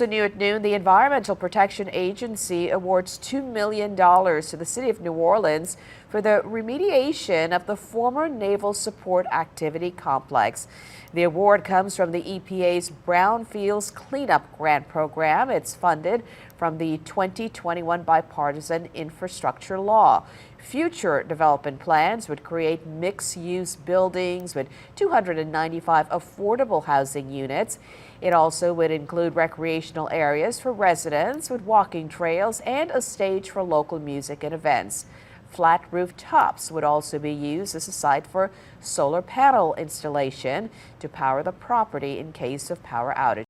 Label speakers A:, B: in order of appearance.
A: So new at noon, the Environmental Protection Agency awards $2 million to the city of New Orleans for the remediation of the former Naval Support Activity Complex. The award comes from the EPA's Brownfields Cleanup Grant Program. It's funded from the 2021 Bipartisan Infrastructure Law. Future development plans would create mixed-use buildings with 295 affordable housing units. It also would include recreational areas for residents with walking trails and a stage for local music and events. Flat rooftops would also be used as a site for solar panel installation to power the property in case of power outage.